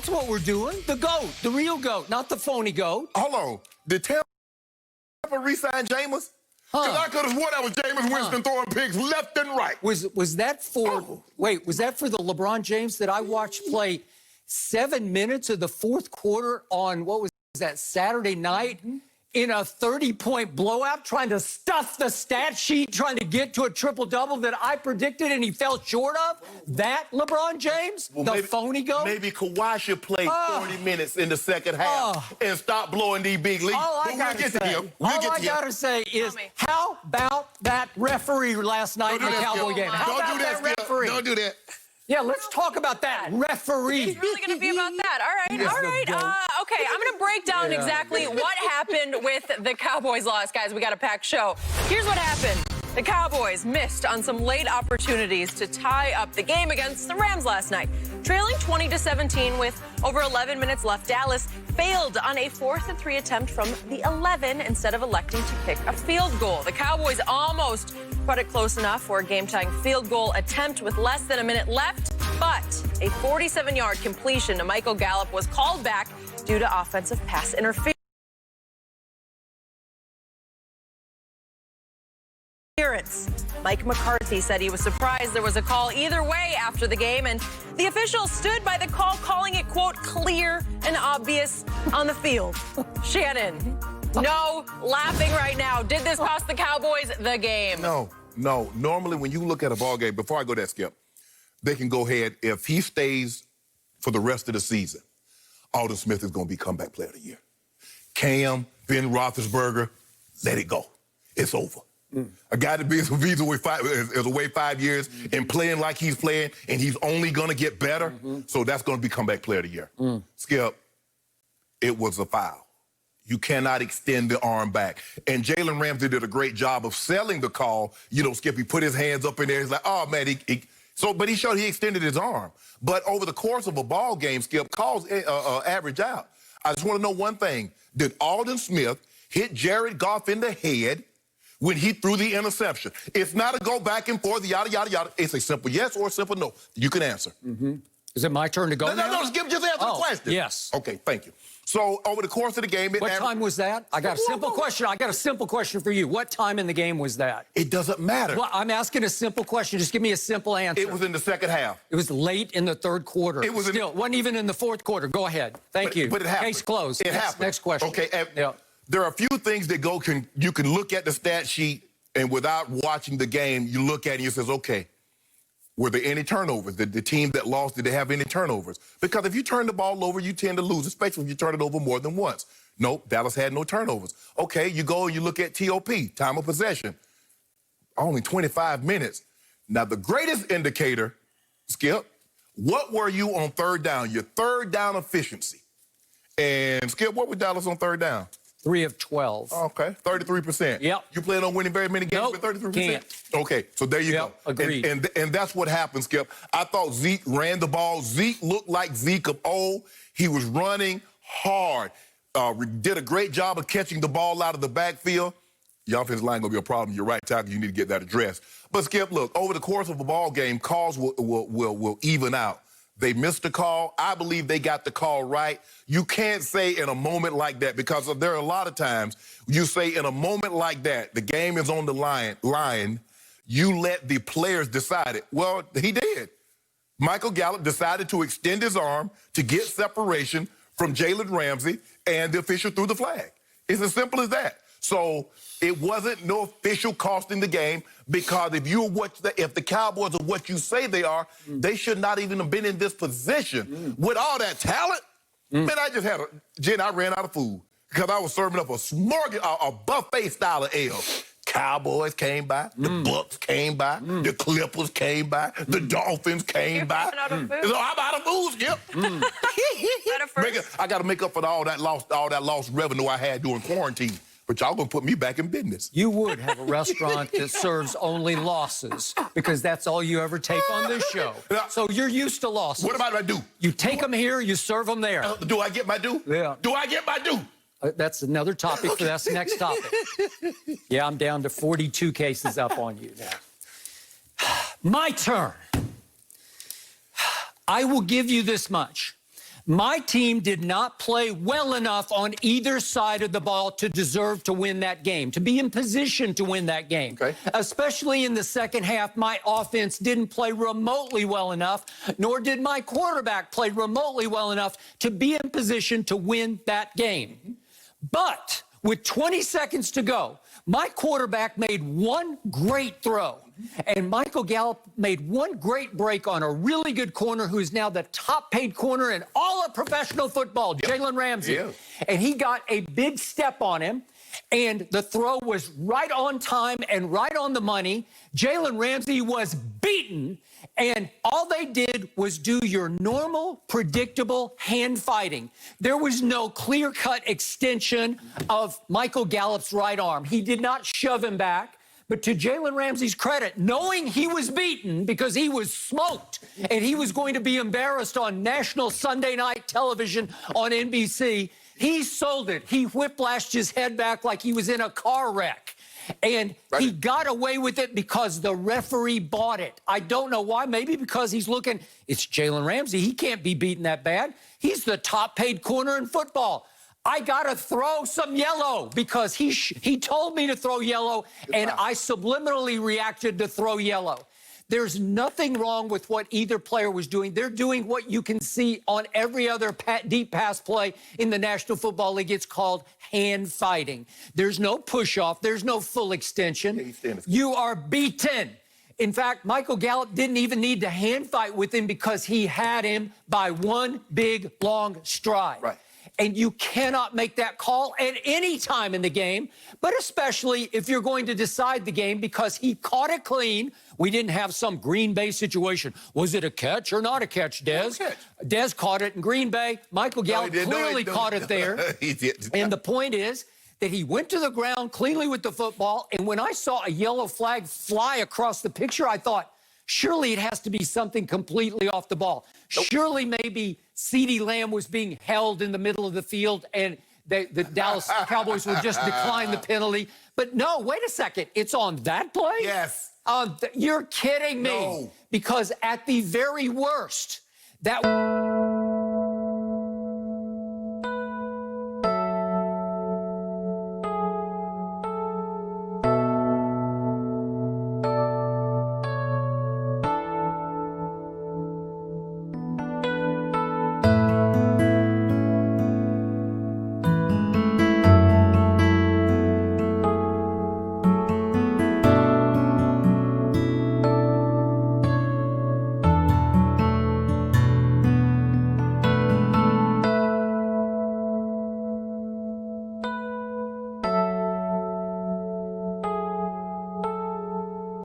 That's what we're doing. The GOAT, the real GOAT, not the phony GOAT. Hold on. Did Tampa re-sign Jameis? Because I could have sworn that was Jameis Winston throwing picks left and right. Was that for, wait, was that for the LeBron James that I watched play 7 minutes of the fourth quarter on, what was that, Saturday night? In a 30-point blowout, trying to stuff the stat sheet, trying to get to a triple-double that I predicted and he fell short of? That LeBron James? Well, the phony GOAT? Maybe Kawhi should play 40 minutes in the second half and stop blowing these big leads. All I gotta say is, how about that referee last night in the Cowboy game? How about that referee? Don't do that. Yeah, let's talk about that referee. It's really going to be about that. All right. Okay, I'm going to break down exactly what happened with the Cowboys loss. Guys, we got a packed show. Here's what happened. The Cowboys missed on some late opportunities to tie up the game against the Rams last night. Trailing 20-17 with over 11 minutes left, Dallas failed on a 4th-and-3 attempt from the 11 instead of electing to kick a field goal. The Cowboys almost put it close enough for a game-tying field goal attempt with less than a minute left, but a 47-yard completion to Michael Gallup was called back due to offensive pass interference. Mike McCarthy said he was surprised there was a call either way after the game, and the officials stood by the call, calling it, quote, clear and obvious on the field. Shannon, no laughing right now. Did this cost the Cowboys the game? No. Normally, when you look at a ball game, before I go that, Skip, they can go ahead. If he stays for the rest of the season, Alden Smith is going to be comeback player of the year. Cam, Ben Roethlisberger, let it go. It's over. A guy that is away 5 years and playing like he's playing, and he's only going to get better. So that's going to be comeback player of the year. Skip, it was a foul. You cannot extend the arm back. And Jalen Ramsey did a great job of selling the call. You know, Skip, he put his hands up in there. He's like, oh, man. But he showed he extended his arm. But over the course of a ball game, Skip, calls average out. I just want to know one thing. Did Alden Smith hit Jared Goff in the head when he threw the interception? It's not a go back and forth, yada, yada, yada. It's a simple yes or a simple no. You can answer. Is it my turn to go now? No, Skip, just answer the question. Yes. Okay, thank you. So over the course of the game... What time was that? I got a simple question. I got a simple question for you. What time in the game was that? It doesn't matter. Well, I'm asking a simple question. Just give me a simple answer. It was in the second half. It was late in the third quarter. It was still wasn't even in the fourth quarter. Go ahead. Thank you. But it happened. Case closed. It happened. Next question. Okay. There are a few things that you can look at the stat sheet, and without watching the game, you look at it and you says, okay, were there any turnovers? Did the team that lost, did they have any turnovers? Because if you turn the ball over, you tend to lose, especially if you turn it over more than once. Nope, Dallas had no turnovers. Okay, you go and you look at TOP, time of possession. Only 25 minutes. Now, the greatest indicator, Skip, what were you on third down? Your third down efficiency. And, Skip, what was Dallas on third down? 3 of 12. Okay, 33%. Yep. You plan on winning very many games Nope, with 33%? Can't. Okay, so there you go. Agreed. And that's what happened, Skip. I thought Zeke ran the ball. Zeke looked like Zeke of old. He was running hard. Did a great job of catching the ball out of the backfield. Your offensive line going to be a problem. You're right tackle. You need to get that addressed. But, Skip, look, over the course of a ball game, calls will even out. They missed the call. I believe they got the call right. You can't say in a moment like that, because there are a lot of times you say in a moment like that, the game is on the line, you let the players decide it. Well, he did. Michael Gallup decided to extend his arm to get separation from Jalen Ramsey, and the official threw the flag. It's as simple as that. So it wasn't no official costing the game, because if the Cowboys are what you say they are, they should not even have been in this position with all that talent. Man, I ran out of food because I was serving up a buffet style of ale. Cowboys came by, the Bucks came by, the Clippers came by, the Dolphins came by. Out of food. So I'm out of food, Skip. I got to make up for all that lost revenue I had during quarantine. But y'all gonna put me back in business. You would have a restaurant that serves only losses, because that's all you ever take on this show. So you're used to losses. What about I do? You take them here, you serve them there. Do I get my due? Yeah. Do I get my due? That's another topic. Okay. That's the next topic. Yeah, I'm down to 42 cases up on you now. My turn. I will give you this much. My team did not play well enough on either side of the ball to deserve to win that game, to be in position to win that game. Okay. Especially in the second half, my offense didn't play remotely well enough, nor did my quarterback play remotely well enough to be in position to win that game. But with 20 seconds to go, my quarterback made one great throw, and Michael Gallup made one great break on a really good corner who is now the top-paid corner in all of professional football, Jalen Ramsey. Yeah. And he got a big step on him, and the throw was right on time and right on the money. Jalen Ramsey was beaten, and all they did was do your normal, predictable hand fighting. There was no clear-cut extension of Michael Gallup's right arm. He did not shove him back. But to Jalen Ramsey's credit, knowing he was beaten because he was smoked and he was going to be embarrassed on national Sunday night television on NBC, he sold it. He whiplashed his head back like he was in a car wreck. And he got away with it because the referee bought it. I don't know why. Maybe because he's looking, it's Jalen Ramsey. He can't be beaten that bad. He's the top-paid corner in football. I got to throw some yellow because he told me to throw yellow, and I subliminally reacted to throw yellow. There's nothing wrong with what either player was doing. They're doing what you can see on every other deep pass play in the National Football League. It's called hand fighting. There's no push-off. There's no full extension. You are beaten. In fact, Michael Gallup didn't even need to hand fight with him because he had him by one big, long stride. Right. And you cannot make that call at any time in the game, but especially if you're going to decide the game because he caught it clean. We didn't have some Green Bay situation. Was it a catch or not a catch, Dez? Dez caught it in Green Bay. Michael Gallup clearly caught it there. He did. And the point is that he went to the ground cleanly with the football, and when I saw a yellow flag fly across the picture, I thought, surely it has to be something completely off the ball. Surely maybe CeeDee Lamb was being held in the middle of the field and the Dallas Cowboys would just decline the penalty. But no, wait a second. It's on that play? Yes. You're kidding me. No. Because at the very worst, that...